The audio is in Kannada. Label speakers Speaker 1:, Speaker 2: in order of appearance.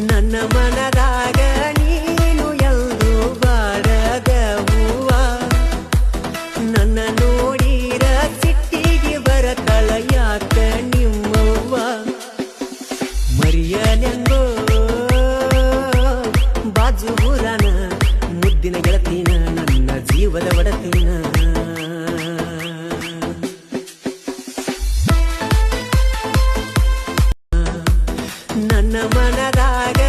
Speaker 1: ನನ್ನ ಮನದಾಗ ನೀನು ಎಲ್ಲೂ ಬಾರದ ಹೂವ ನನ್ನ ನೋಡಿರ ಸಿಟ್ಟಿಗೆ ಬರತಳ ಯಾಕ ನಿಮ್ಮವ್ವ ಮರಿಯಲೆಂಗೋ ಬಾಜು ಊರನ ಮುದ್ದಿನ ಗೆಳತಿನ ನನ್ನ ಜೀವದ ಒಡತಿನ ನನ್ನ ಮನದಾಗ